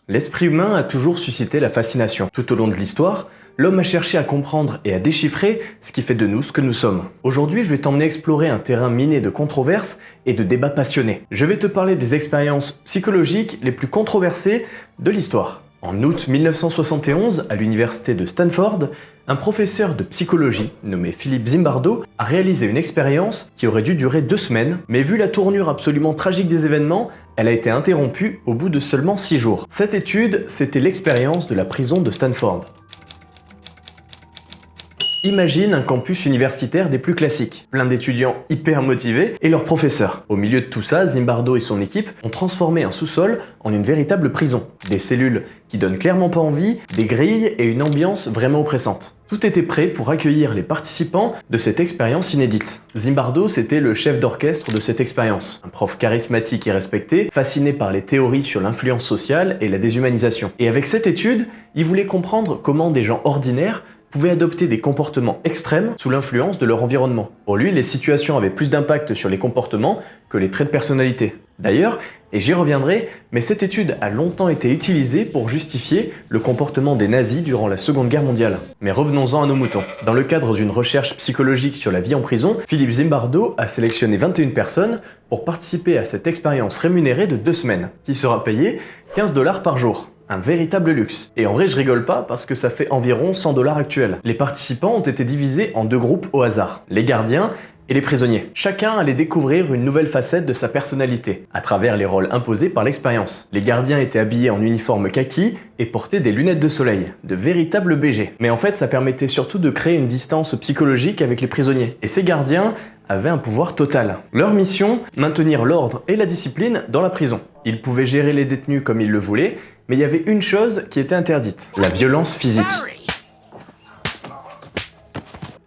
L'esprit humain a toujours suscité la fascination. Tout au long de l'histoire, l'homme a cherché à comprendre et à déchiffrer ce qui fait de nous ce que nous sommes. Aujourd'hui, je vais t'emmener explorer un terrain miné de controverses et de débats passionnés. Je vais te parler des expériences psychologiques les plus controversées de l'histoire. En août 1971, à l'université de Stanford, un professeur de psychologie nommé Philippe Zimbardo a réalisé une expérience qui aurait dû durer 2 semaines, mais vu la tournure absolument tragique des événements, elle a été interrompue au bout de seulement 6 jours. Cette étude, c'était l'expérience de la prison de Stanford. Imagine un campus universitaire des plus classiques, plein d'étudiants hyper motivés et leurs professeurs. Au milieu de tout ça, Zimbardo et son équipe ont transformé un sous-sol en une véritable prison. Des cellules qui donnent clairement pas envie, des grilles et une ambiance vraiment oppressante. Tout était prêt pour accueillir les participants de cette expérience inédite. Zimbardo, c'était le chef d'orchestre de cette expérience. Un prof charismatique et respecté, fasciné par les théories sur l'influence sociale et la déshumanisation. Et avec cette étude, il voulait comprendre comment des gens ordinaires pouvaient adopter des comportements extrêmes sous l'influence de leur environnement. Pour lui, les situations avaient plus d'impact sur les comportements que les traits de personnalité. D'ailleurs, et j'y reviendrai, mais cette étude a longtemps été utilisée pour justifier le comportement des nazis durant la Seconde Guerre mondiale. Mais revenons-en à nos moutons. Dans le cadre d'une recherche psychologique sur la vie en prison, Philippe Zimbardo a sélectionné 21 personnes pour participer à cette expérience rémunérée de 2 semaines, qui sera payée $15 par jour. Un véritable luxe. Et en vrai, je rigole pas parce que ça fait environ $100 actuels. Les participants ont été divisés en 2 groupes au hasard, les gardiens et les prisonniers. Chacun allait découvrir une nouvelle facette de sa personnalité, à travers les rôles imposés par l'expérience. Les gardiens étaient habillés en uniforme kaki et portaient des lunettes de soleil, de véritables BG. Mais en fait, ça permettait surtout de créer une distance psychologique avec les prisonniers. Et ces gardiens avaient un pouvoir total. Leur mission, maintenir l'ordre et la discipline dans la prison. Ils pouvaient gérer les détenus comme ils le voulaient, mais il y avait une chose qui était interdite, la violence physique.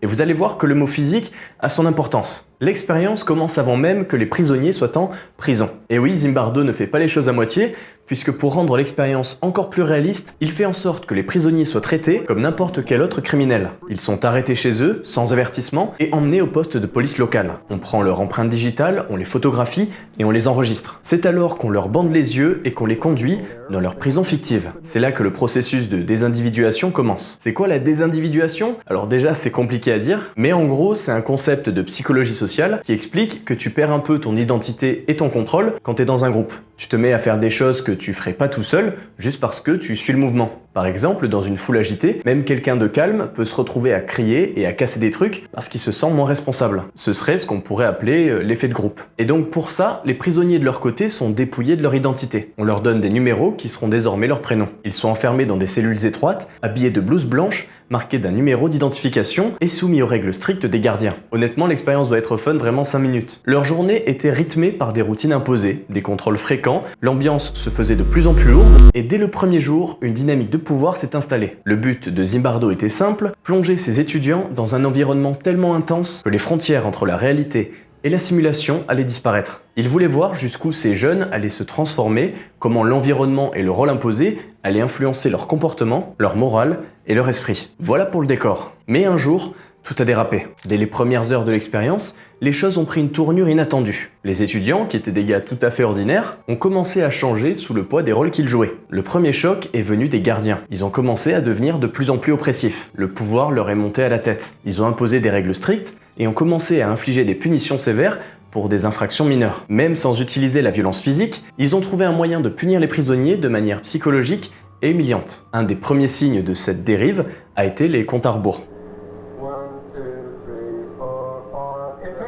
Et vous allez voir que le mot physique a son importance. L'expérience commence avant même que les prisonniers soient en prison. Et oui, Zimbardo ne fait pas les choses à moitié, puisque pour rendre l'expérience encore plus réaliste, il fait en sorte que les prisonniers soient traités comme n'importe quel autre criminel. Ils sont arrêtés chez eux, sans avertissement, et emmenés au poste de police locale. On prend leur empreinte digitale, on les photographie et on les enregistre. C'est alors qu'on leur bande les yeux et qu'on les conduit dans leur prison fictive. C'est là que le processus de désindividuation commence. C'est quoi la désindividuation? Alors déjà, c'est compliqué à dire, mais en gros, c'est un concept de psychologie sociale qui explique que tu perds un peu ton identité et ton contrôle quand tu es dans un groupe. Tu te mets à faire des choses que tu ferais pas tout seul, juste parce que tu suis le mouvement. Par exemple, dans une foule agitée, même quelqu'un de calme peut se retrouver à crier et à casser des trucs parce qu'il se sent moins responsable. Ce serait ce qu'on pourrait appeler l'effet de groupe. Et donc pour ça, les prisonniers de leur côté sont dépouillés de leur identité. On leur donne des numéros qui seront désormais leurs prénoms. Ils sont enfermés dans des cellules étroites, habillés de blouses blanches, marqués d'un numéro d'identification et soumis aux règles strictes des gardiens. Honnêtement, l'expérience doit être fun vraiment 5 minutes. Leur journée était rythmée par des routines imposées, des contrôles fréquents, l'ambiance se faisait de plus en plus lourde, et dès le premier jour, une dynamique de pouvoir s'est installée. Le but de Zimbardo était simple, plonger ses étudiants dans un environnement tellement intense que les frontières entre la réalité et la simulation allaient disparaître. Il voulait voir jusqu'où ces jeunes allaient se transformer, comment l'environnement et le rôle imposé allaient influencer leur comportement, leur morale et leur esprit. Voilà pour le décor. Mais un jour, tout a dérapé. Dès les premières heures de l'expérience, les choses ont pris une tournure inattendue. Les étudiants, qui étaient des gars tout à fait ordinaires, ont commencé à changer sous le poids des rôles qu'ils jouaient. Le premier choc est venu des gardiens. Ils ont commencé à devenir de plus en plus oppressifs. Le pouvoir leur est monté à la tête. Ils ont imposé des règles strictes et ont commencé à infliger des punitions sévères pour des infractions mineures. Même sans utiliser la violence physique, ils ont trouvé un moyen de punir les prisonniers de manière psychologique et humiliante. Un des premiers signes de cette dérive a été les comptes à rebours.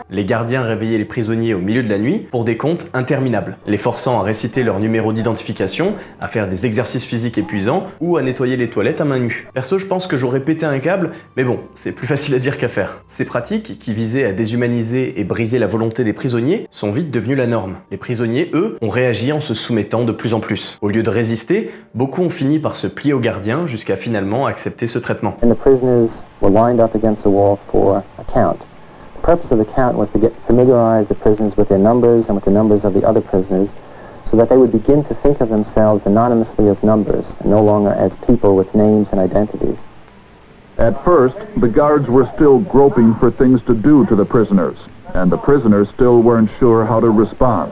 Les gardiens réveillaient les prisonniers au milieu de la nuit pour des comptes interminables, les forçant à réciter leur numéro d'identification, à faire des exercices physiques épuisants ou à nettoyer les toilettes à main nue. Perso, je pense que j'aurais pété un câble, mais bon, c'est plus facile à dire qu'à faire. Ces pratiques, qui visaient à déshumaniser et briser la volonté des prisonniers, sont vite devenues la norme. Les prisonniers, eux, ont réagi en se soumettant de plus en plus. Au lieu de résister, beaucoup ont fini par se plier aux gardiens jusqu'à finalement accepter ce traitement. And the prisoners were lined up against the wall for a count. The purpose of the count was to familiarize the prisoners with their numbers and with the numbers of the other prisoners so that they would begin to think of themselves anonymously as numbers and no longer as people with names and identities. At first, the guards were still groping for things to do to the prisoners, and the prisoners still weren't sure how to respond.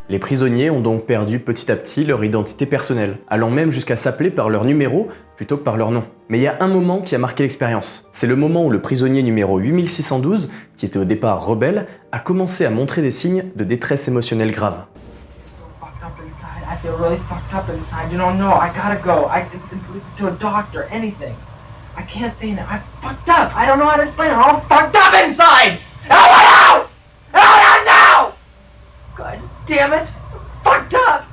Les prisonniers ont donc perdu petit à petit leur identité personnelle, allant même jusqu'à s'appeler par leur numéro plutôt que par leur nom. Mais il y a un moment qui a marqué l'expérience. C'est le moment où le prisonnier numéro 8612, qui était au départ rebelle, a commencé à montrer des signes de détresse émotionnelle grave. I feel really fucked up inside. You don't know. I gotta go. To a doctor, anything. I can't say that. I'm fucked up. I don't know how to explain it. I'm all fucked up inside. I want out! I want out now! God damn it. I'm fucked up.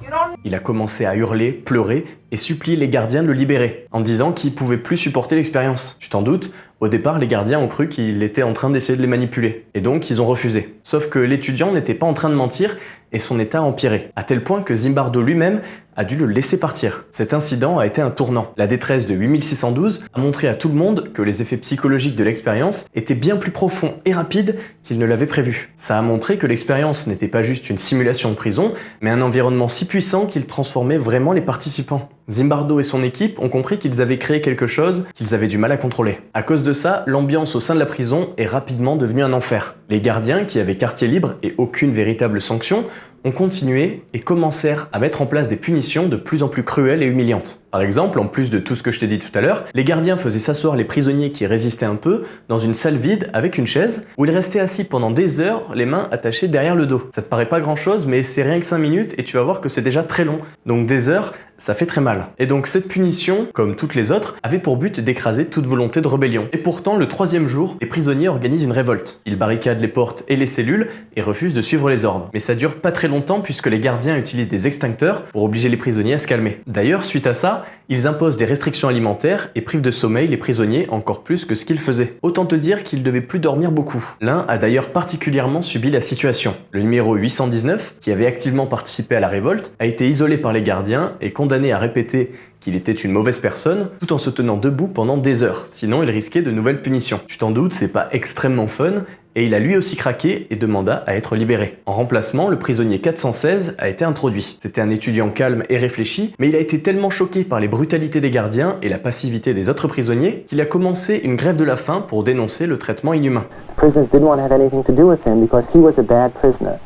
You don't. Il a commencé à hurler, pleurer et supplier les gardiens de le libérer, en disant qu'il pouvait plus supporter l'expérience. Tu t'en doutes, au départ, les gardiens ont cru qu'il était en train d'essayer de les manipuler, et donc ils ont refusé. Sauf que l'étudiant n'était pas en train de mentir, et son état a empiré, à tel point que Zimbardo lui-même a dû le laisser partir. Cet incident a été un tournant. La détresse de 8612 a montré à tout le monde que les effets psychologiques de l'expérience étaient bien plus profonds et rapides qu'il ne l'avait prévu. Ça a montré que l'expérience n'était pas juste une simulation de prison, mais un environnement si puissant qu'il transformait vraiment les participants. Zimbardo et son équipe ont compris qu'ils avaient créé quelque chose qu'ils avaient du mal à contrôler. À cause de ça, l'ambiance au sein de la prison est rapidement devenue un enfer. Les gardiens, qui avaient quartier libre et aucune véritable sanction, ont continué et commencèrent à mettre en place des punitions de plus en plus cruelles et humiliantes. Par exemple, en plus de tout ce que je t'ai dit tout à l'heure, les gardiens faisaient s'asseoir les prisonniers qui résistaient un peu dans une salle vide avec une chaise où ils restaient assis pendant des heures, les mains attachées derrière le dos. Ça te paraît pas grand chose, mais c'est rien que 5 minutes et tu vas voir que c'est déjà très long. Donc des heures, ça fait très mal. Et donc cette punition, comme toutes les autres, avait pour but d'écraser toute volonté de rébellion. Et pourtant, le 3e jour, les prisonniers organisent une révolte. Ils barricadent les portes et les cellules et refusent de suivre les ordres. Mais ça dure pas très longtemps puisque les gardiens utilisent des extincteurs pour obliger les prisonniers à se calmer. D'ailleurs, suite à ça, ils imposent des restrictions alimentaires et privent de sommeil les prisonniers encore plus que ce qu'ils faisaient. Autant te dire qu'ils devaient plus dormir beaucoup. L'un a d'ailleurs particulièrement subi la situation. Le numéro 819, qui avait activement participé à la révolte, a été isolé par les gardiens et condamné à répéter qu'il était une mauvaise personne, tout en se tenant debout pendant des heures, sinon il risquait de nouvelles punitions. Tu t'en doutes, c'est pas extrêmement fun, et il a lui aussi craqué et demanda à être libéré. En remplacement, le prisonnier 416 a été introduit. C'était un étudiant calme et réfléchi, mais il a été tellement choqué par les brutalités des gardiens et la passivité des autres prisonniers qu'il a commencé une grève de la faim pour dénoncer le traitement inhumain. The prisoners didn't want to have anything to do with him because he was a bad prisoner.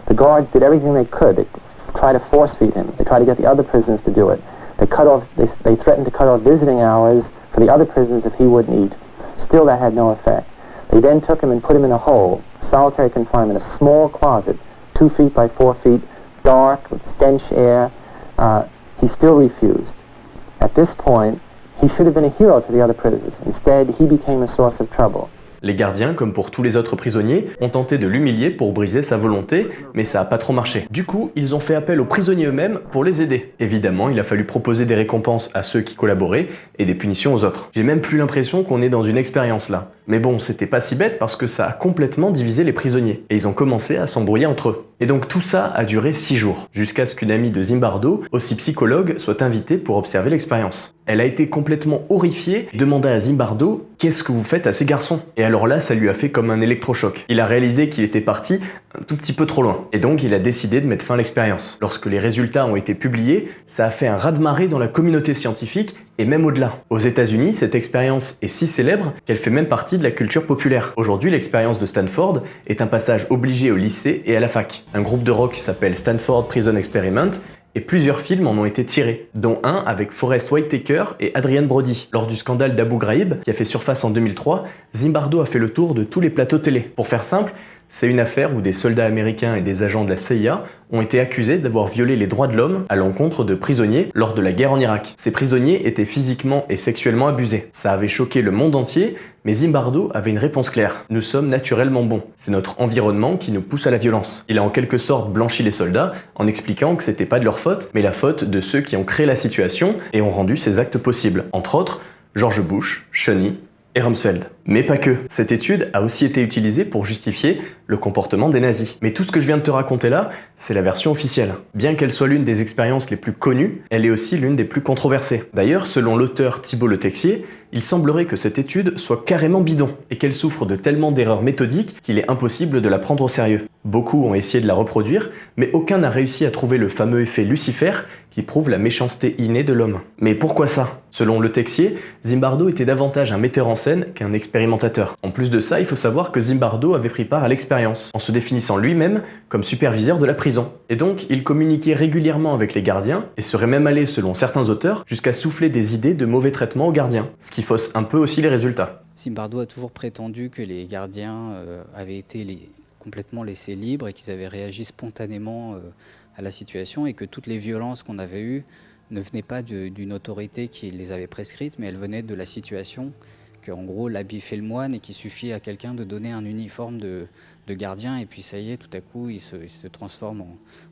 The guards did everything they could. They tried to force feed him. They tried to get the other prisoners to do it. They threatened to cut off visiting hours for the other prisoners if he wouldn't eat. Still, that had no effect. They then took him and put him in a hole, solitary confinement, a small closet, 2 feet by 4 feet, dark, with stench air. He still refused. At this point, he should have been a hero to the other prisoners. Instead, he became a source of trouble. Les gardiens, comme pour tous les autres prisonniers, ont tenté de l'humilier pour briser sa volonté, mais ça n'a pas trop marché. Du coup, ils ont fait appel aux prisonniers eux-mêmes pour les aider. Évidemment, il a fallu proposer des récompenses à ceux qui collaboraient et des punitions aux autres. J'ai même plus l'impression qu'on est dans une expérience là. Mais bon, c'était pas si bête parce que ça a complètement divisé les prisonniers. Et ils ont commencé à s'embrouiller entre eux. Et donc tout ça a duré 6 jours, jusqu'à ce qu'une amie de Zimbardo, aussi psychologue, soit invitée pour observer l'expérience. Elle a été complètement horrifiée et demanda à Zimbardo « Qu'est-ce que vous faites à ces garçons ?» Et alors là, ça lui a fait comme un électrochoc. Il a réalisé qu'il était parti un tout petit peu trop loin. Et donc il a décidé de mettre fin à l'expérience. Lorsque les résultats ont été publiés, ça a fait un raz-de-marée dans la communauté scientifique et même au-delà. Aux États-Unis, cette expérience est si célèbre qu'elle fait même partie de la culture populaire. Aujourd'hui, l'expérience de Stanford est un passage obligé au lycée et à la fac. Un groupe de rock s'appelle Stanford Prison Experiment et plusieurs films en ont été tirés, dont un avec Forest Whitaker et Adrian Brody. Lors du scandale d'Abu Ghraib, qui a fait surface en 2003, Zimbardo a fait le tour de tous les plateaux télé. Pour faire simple, c'est une affaire où des soldats américains et des agents de la CIA ont été accusés d'avoir violé les droits de l'homme à l'encontre de prisonniers lors de la guerre en Irak. Ces prisonniers étaient physiquement et sexuellement abusés. Ça avait choqué le monde entier, mais Zimbardo avait une réponse claire. Nous sommes naturellement bons. C'est notre environnement qui nous pousse à la violence. Il a en quelque sorte blanchi les soldats en expliquant que c'était pas de leur faute, mais la faute de ceux qui ont créé la situation et ont rendu ces actes possibles. Entre autres, George Bush, Cheney et Rumsfeld. Mais pas que. Cette étude a aussi été utilisée pour justifier le comportement des nazis. Mais tout ce que je viens de te raconter là, c'est la version officielle. Bien qu'elle soit l'une des expériences les plus connues, elle est aussi l'une des plus controversées. D'ailleurs, selon l'auteur Thibault Le Texier, il semblerait que cette étude soit carrément bidon et qu'elle souffre de tellement d'erreurs méthodiques qu'il est impossible de la prendre au sérieux. Beaucoup ont essayé de la reproduire, mais aucun n'a réussi à trouver le fameux effet Lucifer qui prouve la méchanceté innée de l'homme. Mais pourquoi ça? Selon Le Texier, Zimbardo était davantage un metteur en scène qu'un expérimentateur. En plus de ça, il faut savoir que Zimbardo avait pris part à l'expérience, en se définissant lui-même comme superviseur de la prison. Et donc, il communiquait régulièrement avec les gardiens, et serait même allé, selon certains auteurs, jusqu'à souffler des idées de mauvais traitements aux gardiens, ce qui fausse un peu aussi les résultats. Zimbardo a toujours prétendu que les gardiens avaient été complètement laissés libres et qu'ils avaient réagi spontanément à la situation et que toutes les violences qu'on avait eues ne venaient pas d'une autorité qui les avait prescrites, mais elles venaient de la situation, qu'en gros l'habit fait le moine et qu'il suffit à quelqu'un de donner un uniforme de gardien et puis ça y est, tout à coup il se transforme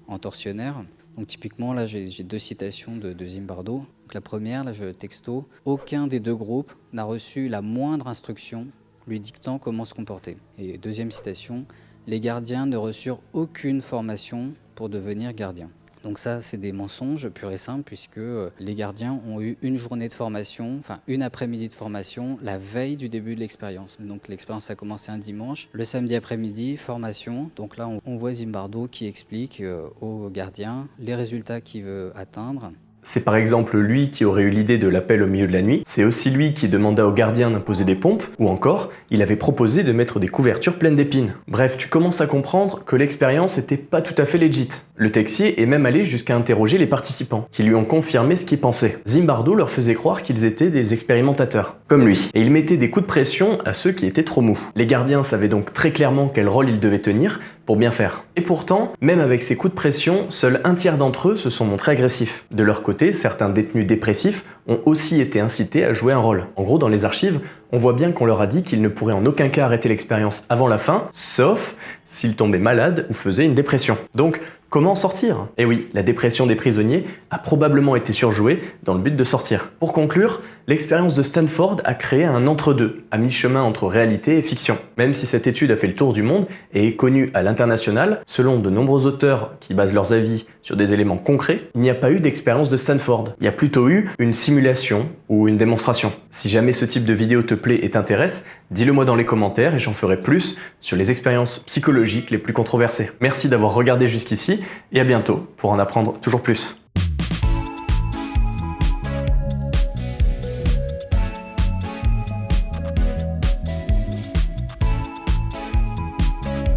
en tortionnaire. Donc typiquement là j'ai 2 citations de Zimbardo. Donc, la première, là je texto, aucun des 2 groupes n'a reçu la moindre instruction lui dictant comment se comporter. Et deuxième citation, les gardiens ne reçurent aucune formation pour devenir gardiens. Donc ça, c'est des mensonges purs et simples puisque les gardiens ont eu une journée de formation, enfin une après-midi de formation la veille du début de l'expérience. Donc l'expérience a commencé un dimanche. Le samedi après-midi, formation. Donc là, on voit Zimbardo qui explique aux gardiens les résultats qu'il veut atteindre. C'est par exemple lui qui aurait eu l'idée de l'appel au milieu de la nuit, c'est aussi lui qui demanda aux gardiens d'imposer des pompes, ou encore, il avait proposé de mettre des couvertures pleines d'épines. Bref, tu commences à comprendre que l'expérience était pas tout à fait legit. Le Texier est même allé jusqu'à interroger les participants, qui lui ont confirmé ce qu'ils pensaient. Zimbardo leur faisait croire qu'ils étaient des expérimentateurs, comme lui, et il mettait des coups de pression à ceux qui étaient trop mous. Les gardiens savaient donc très clairement quel rôle ils devaient tenir, pour bien faire. Et pourtant, même avec ces coups de pression, seul un tiers d'entre eux se sont montrés agressifs. De leur côté, certains détenus dépressifs ont aussi été incités à jouer un rôle. En gros, dans les archives, on voit bien qu'on leur a dit qu'ils ne pourraient en aucun cas arrêter l'expérience avant la fin, sauf s'ils tombaient malades ou faisaient une dépression. Donc, comment sortir? Eh oui, la dépression des prisonniers a probablement été surjouée dans le but de sortir. Pour conclure, l'expérience de Stanford a créé un entre-deux, à mi-chemin entre réalité et fiction. Même si cette étude a fait le tour du monde et est connue à l'international, selon de nombreux auteurs qui basent leurs avis sur des éléments concrets, il n'y a pas eu d'expérience de Stanford. Il y a plutôt eu une simulation ou une démonstration. Si jamais ce type de vidéo te plaît et t'intéresse, dis-le moi dans les commentaires et j'en ferai plus sur les expériences psychologiques les plus controversées. Merci d'avoir regardé jusqu'ici et à bientôt pour en apprendre toujours plus.